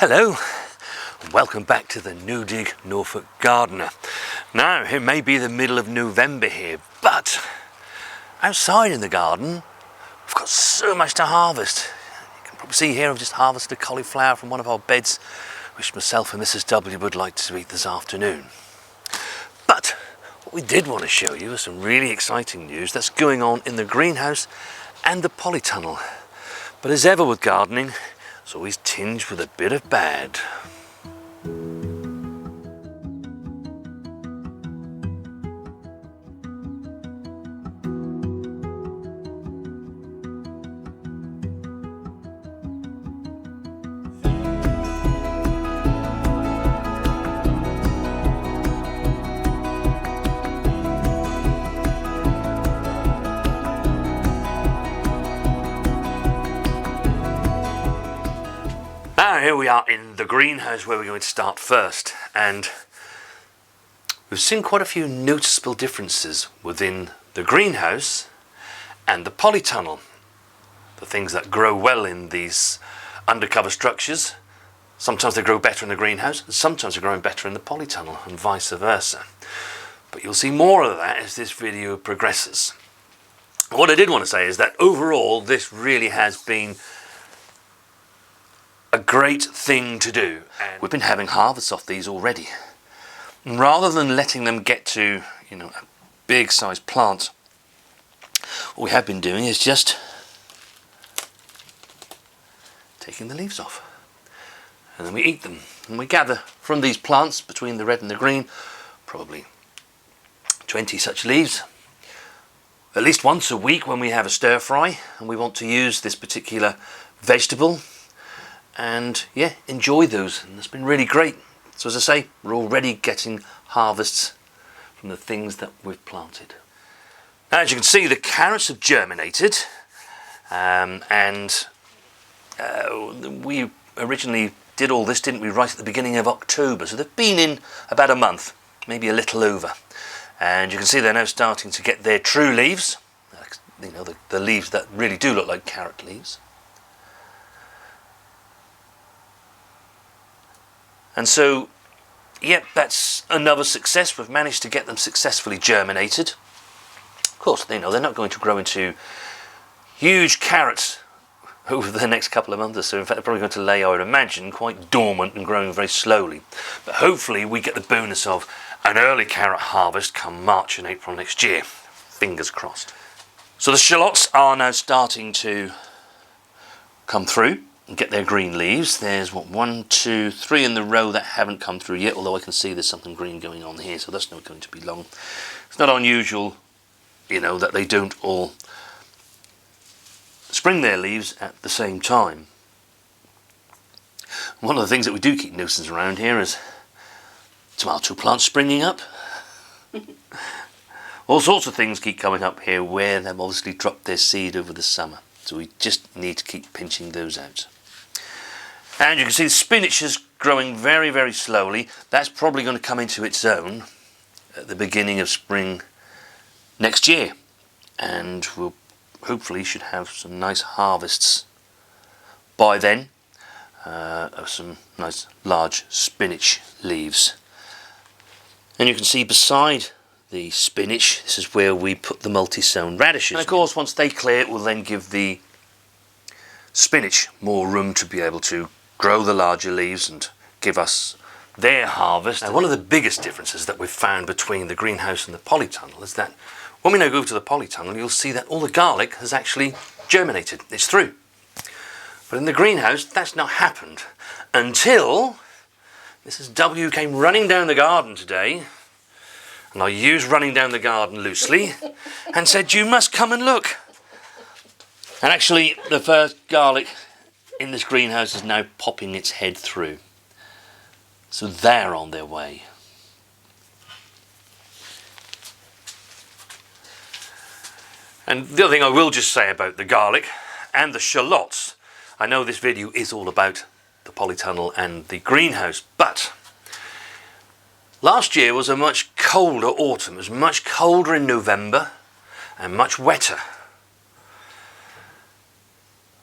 Hello, welcome back to the No Dig Norfolk Gardener. Now, it may be the middle of November here, but outside in the garden, we've got so much to harvest. You can probably see here I've just harvested a cauliflower from one of our beds, which myself and Mrs. W would like to eat this afternoon. But what we did want to show you is some really exciting news that's going on in the greenhouse and the polytunnel. But as ever with gardening, it's always tinged with a bit of bad. Now here we are in the greenhouse where we're going to start first, and we've seen quite a few noticeable differences within the greenhouse and the polytunnel. The things that grow well in these undercover structures, sometimes they grow better in the greenhouse and sometimes they're growing better in the polytunnel, and vice versa. But you'll see more of that as this video progresses. What I did want to say is that overall this really has been a great thing to do, and we've been having harvests off these already. And rather than letting them get to, a big sized plant, what we have been doing is just taking the leaves off, and then we eat them. And we gather from these plants, between the red and the green, probably 20 such leaves, at least once a week when we have a stir fry and we want to use this particular vegetable. And yeah, enjoy those, and it's been really great. So as I say, we're already getting harvests from the things that we've planted. Now, as you can see, the carrots have germinated, we originally did all this, didn't we, right at the beginning of October, so they've been in about a month, maybe a little over, and you can see they're now starting to get their true leaves, the leaves that really do look like carrot leaves. And so, yep, that's another success. We've managed to get them successfully germinated. Of course, they're not going to grow into huge carrots over the next couple of months or so. In fact, they're probably going to lay, I would imagine, quite dormant and growing very slowly. But hopefully we get the bonus of an early carrot harvest come March and April next year. Fingers crossed. So the shallots are now starting to come through and get their green leaves. There's 1, 2, 3 in the row that haven't come through yet, although I can see there's something green going on here, so that's not going to be long. It's not unusual, that they don't all spring their leaves at the same time. One of the things that we do keep noticing around here is tomato plants springing up. All sorts of things keep coming up here where they've obviously dropped their seed over the summer, so we just need to keep pinching those out. And you can see the spinach is growing very, very slowly. That's probably going to come into its own at the beginning of spring next year. And we'll hopefully should have some nice harvests by then of some nice large spinach leaves. And you can see beside the spinach, this is where we put the multi-sown radishes. And of course, once they clear, it will then give the spinach more room to be able to grow the larger leaves and give us their harvest. Now, one of the biggest differences that we've found between the greenhouse and the polytunnel is that when we now go to the polytunnel, you'll see that all the garlic has actually germinated. It's through. But in the greenhouse, that's not happened until Mrs. W came running down the garden today, and I use running down the garden loosely, and said, "You must come and look." And actually, the first garlic in this greenhouse is now popping its head through. So they're on their way. And the other thing I will just say about the garlic and the shallots, I know this video is all about the polytunnel and the greenhouse, but last year was a much colder autumn. It was much colder in November and much wetter.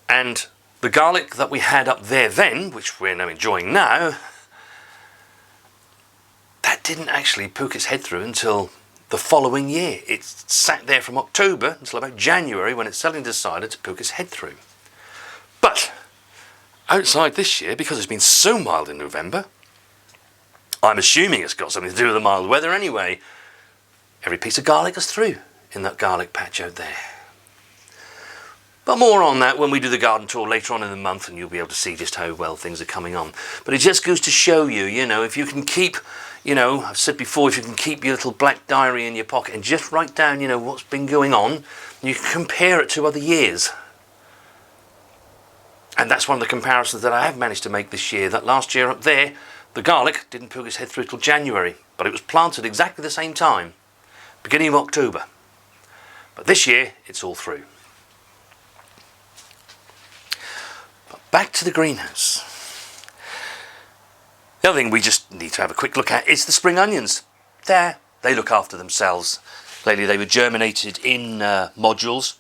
And the garlic that we had up there then, which we're now enjoying now, that didn't actually poke its head through until the following year. It sat there from October until about January when it suddenly decided to poke its head through. But outside this year, because it's been so mild in November, I'm assuming it's got something to do with the mild weather anyway, every piece of garlic is through in that garlic patch out there. But more on that when we do the garden tour later on in the month, and you'll be able to see just how well things are coming on. But it just goes to show you, you know, if you can keep, you know, I've said before, if you can keep your little black diary in your pocket and just write down, you know, what's been going on, you can compare it to other years. And that's one of the comparisons that I have managed to make this year, that last year up there, the garlic didn't poke its head through till January, but it was planted exactly the same time, beginning of October. But this year, it's all through. But back to the greenhouse. The other thing we just need to have a quick look at is the spring onions. There, they look after themselves. Lately they were germinated in modules,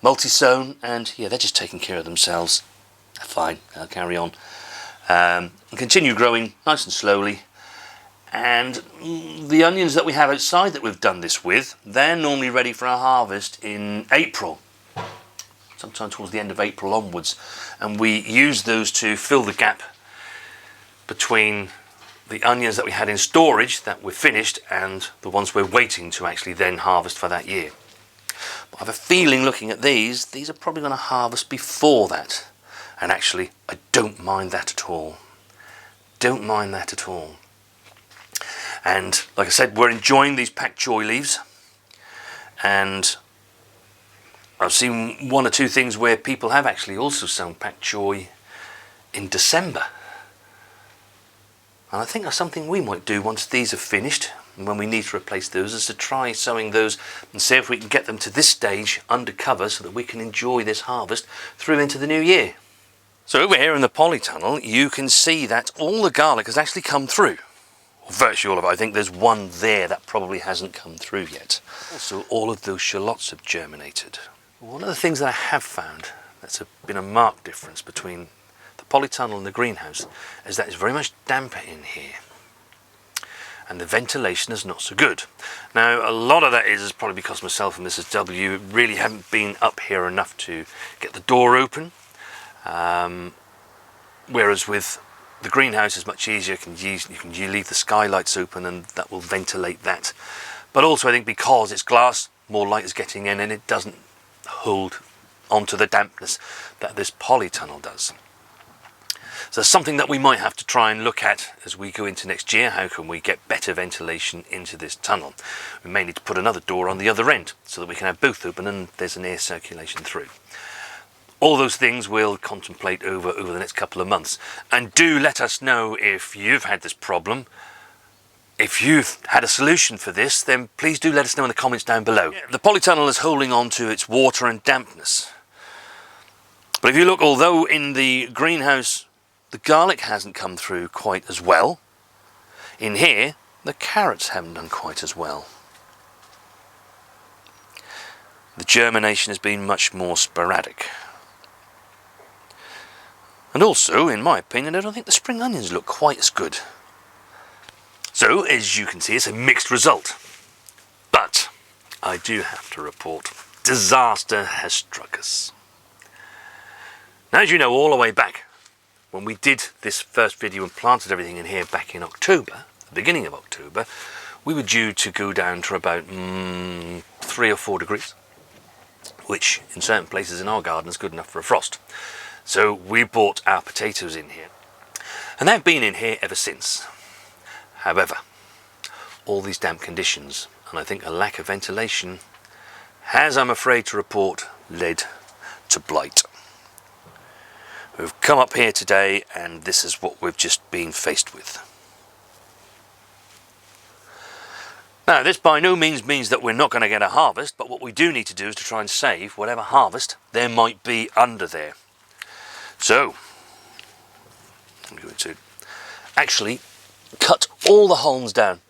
multi-sown, and yeah, they're just taking care of themselves. They're fine, they'll carry on. And continue growing nice and slowly. And the onions that we have outside that we've done this with, they're normally ready for our harvest in April. Sometime towards the end of April onwards. And we use those to fill the gap between the onions that we had in storage that were finished and the ones we're waiting to actually then harvest for that year. But I have a feeling looking at these are probably going to harvest before that. And actually, I don't mind that at all. Don't mind that at all. And like I said, we're enjoying these Pak Choi leaves. And I've seen one or two things where people have actually also sown Pak Choi in December. And I think that's something we might do once these are finished, and when we need to replace those, is to try sowing those and see if we can get them to this stage under cover so that we can enjoy this harvest through into the new year. So over here in the polytunnel, you can see that all the garlic has actually come through. Virtually all of it. I think there's one there that probably hasn't come through yet. Also, all of those shallots have germinated. One of the things that I have found that's been a marked difference between the polytunnel and the greenhouse is that it's very much damper in here. And the ventilation is not so good. Now, a lot of that is probably because myself and Mrs. W really haven't been up here enough to get the door open. Whereas with the greenhouse is much easier. You can leave the skylights open and that will ventilate that. But also I think because it's glass, more light is getting in and it doesn't hold onto the dampness that this polytunnel does. So something that we might have to try and look at as we go into next year. How can we get better ventilation into this tunnel? We may need to put another door on the other end so that we can have both open and there's an air circulation through. All those things we'll contemplate over the next couple of months. And do let us know if you've had this problem. If you've had a solution for this, then please do let us know in the comments down below. The polytunnel is holding on to its water and dampness. But if you look, although in the greenhouse the garlic hasn't come through quite as well, in here the carrots haven't done quite as well. The germination has been much more sporadic. And also, in my opinion, I don't think the spring onions look quite as good. So, as you can see, it's a mixed result. But I do have to report, disaster has struck us. Now, as you know, all the way back, when we did this first video and planted everything in here back in October, the beginning of October, we were due to go down to about 3 or 4 degrees, which in certain places in our garden is good enough for a frost. So we bought our potatoes in here, and they've been in here ever since. However, all these damp conditions, and I think a lack of ventilation, has, I'm afraid to report, led to blight. We've come up here today, and this is what we've just been faced with. Now, this by no means means that we're not going to get a harvest, but what we do need to do is to try and save whatever harvest there might be under there. So, I'm going to actually cut all the hulls down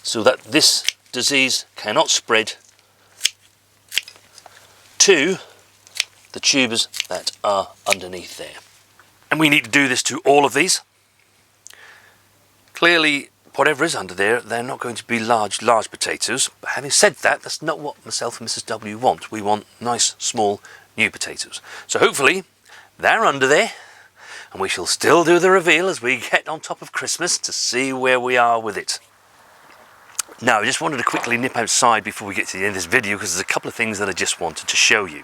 so that this disease cannot spread to the tubers that are underneath there. And we need to do this to all of these. Clearly, whatever is under there, they're not going to be large potatoes. But having said that, that's not what myself and Mrs. W want. We want nice, small, new potatoes. So hopefully, they're under there. And we shall still do the reveal as we get on top of Christmas to see where we are with it. Now, I just wanted to quickly nip outside before we get to the end of this video because there's a couple of things that I just wanted to show you.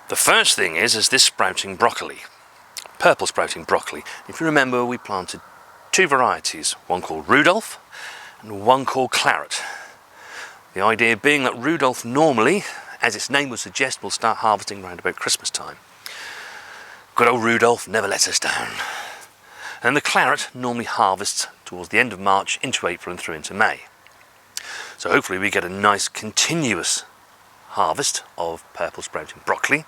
The first thing is this sprouting broccoli. Purple sprouting broccoli. If you remember, we planted two varieties, one called Rudolph and one called Claret. The idea being that Rudolph normally, as its name would suggest, will start harvesting around about Christmas time. Good old Rudolph never lets us down. And the Claret normally harvests towards the end of March into April and through into May. So hopefully we get a nice continuous harvest of purple sprouting broccoli.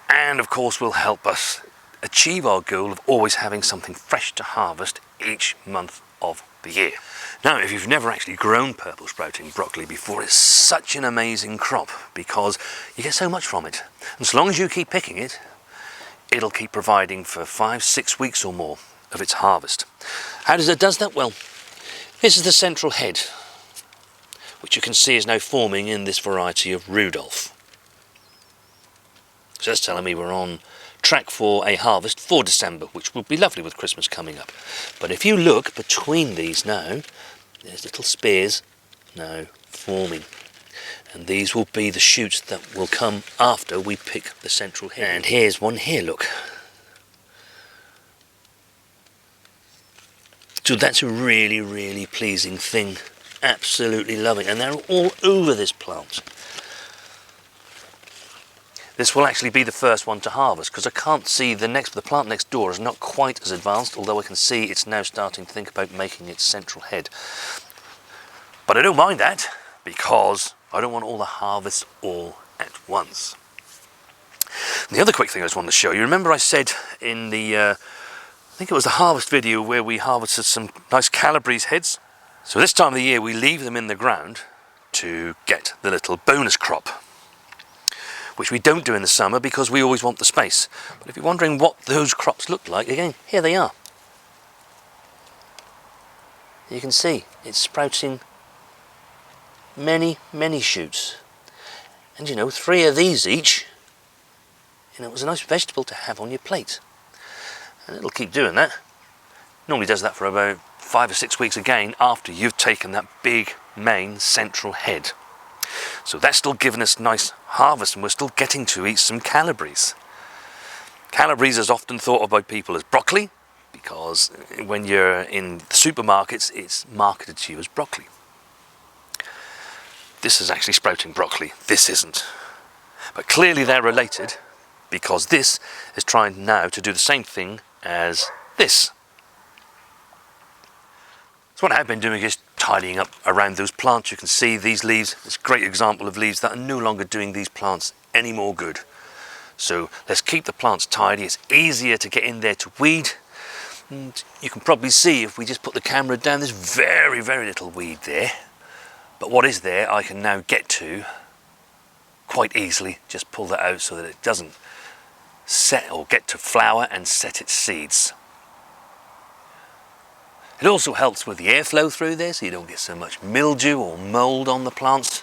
And of course will help us achieve our goal of always having something fresh to harvest each month of the year. Now, if you've never actually grown purple sprouting broccoli before, it's such an amazing crop because you get so much from it. And so long as you keep picking it, it'll keep providing for 5-6 weeks or more of its harvest. How does it do that? Well, this is the central head, which you can see is now forming in this variety of Rudolph. So that's telling me we're on track for a harvest for December, which will be lovely with Christmas coming up. But if you look between these now, there's little spears now forming. And these will be the shoots that will come after we pick the central head. And here's one here, look. So that's a really, really pleasing thing. Absolutely loving. And they're all over this plant. This will actually be the first one to harvest because I can't see the plant next door is not quite as advanced, although I can see it's now starting to think about making its central head. But I don't mind that because I don't want all the harvests all at once. And the other quick thing I just wanted to show you, remember I said in the, I think it was the harvest video where we harvested some nice Calabrese heads. So this time of the year we leave them in the ground to get the little bonus crop, which we don't do in the summer because we always want the space. But if you're wondering what those crops look like, again, here they are. You can see it's sprouting many, many shoots. And you know, 3 of these each, you know, it was a nice vegetable to have on your plate. And it'll keep doing that. Normally does that for about 5 or 6 weeks again after you've taken that big main central head. So that's still giving us nice harvest and we're still getting to eat some Calabrese. Calabrese is often thought of by people as broccoli because when you're in the supermarkets it's marketed to you as broccoli. This is actually sprouting broccoli, this isn't. But clearly they're related because this is trying now to do the same thing as this. So what I've been doing is tidying up around those plants. You can see these leaves, it's a great example of leaves that are no longer doing these plants any more good. So let's keep the plants tidy. It's easier to get in there to weed. And you can probably see if we just put the camera down, there's very, very little weed there. But what is there I can now get to quite easily. Just pull that out so that it doesn't set or get to flower and set its seeds. It also helps with the airflow through there so you don't get so much mildew or mould on the plants.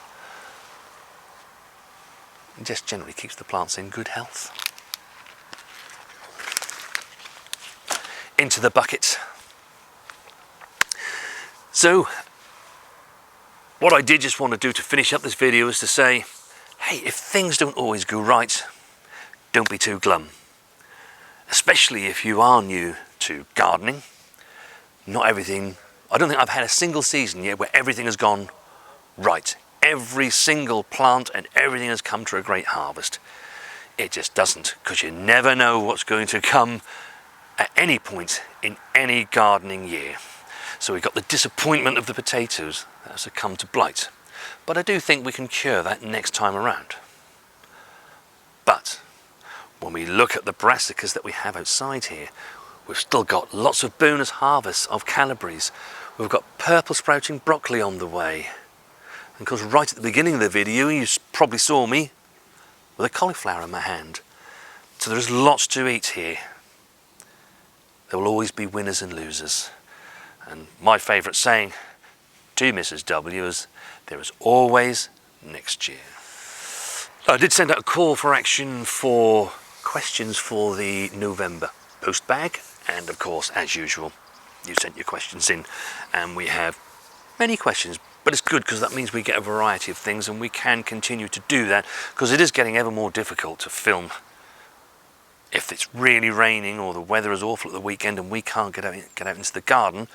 It just generally keeps the plants in good health. Into the bucket. So, what I did just want to do to finish up this video is to say, hey, if things don't always go right, don't be too glum. Especially if you are new to gardening. Not everything, I don't think I've had a single season yet where everything has gone right. Every single plant and everything has come to a great harvest. It just doesn't, because you never know what's going to come at any point in any gardening year. So we've got the disappointment of the potatoes that has succumbed to blight. But I do think we can cure that next time around. But when we look at the brassicas that we have outside here, we've still got lots of bonus harvests of Calabrese. We've got purple sprouting broccoli on the way. And of course, right at the beginning of the video, you probably saw me with a cauliflower in my hand. So there's lots to eat here. There will always be winners and losers. And my favourite saying to Mrs. W is, there is always next year. I did send out a call for action for questions for the November post bag, and of course, as usual, you sent your questions in, and we have many questions, but it's good because that means we get a variety of things, and we can continue to do that because it is getting ever more difficult to film if it's really raining or the weather is awful at the weekend and we can't get out into the garden.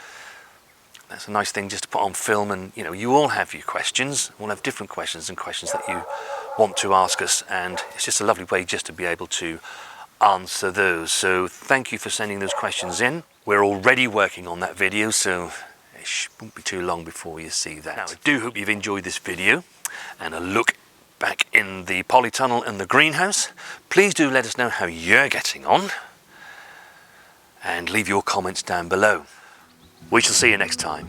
That's a nice thing just to put on film, and you know, you all have your questions. We'll have different questions and questions that you want to ask us, and it's just a lovely way just to be able to answer those. So thank you for sending those questions in. We're already working on that video, so it won't be too long before you see that. Now, I do hope you've enjoyed this video and a look back in the polytunnel and the greenhouse. Please do let us know how you're getting on and leave your comments down below. We shall see you next time.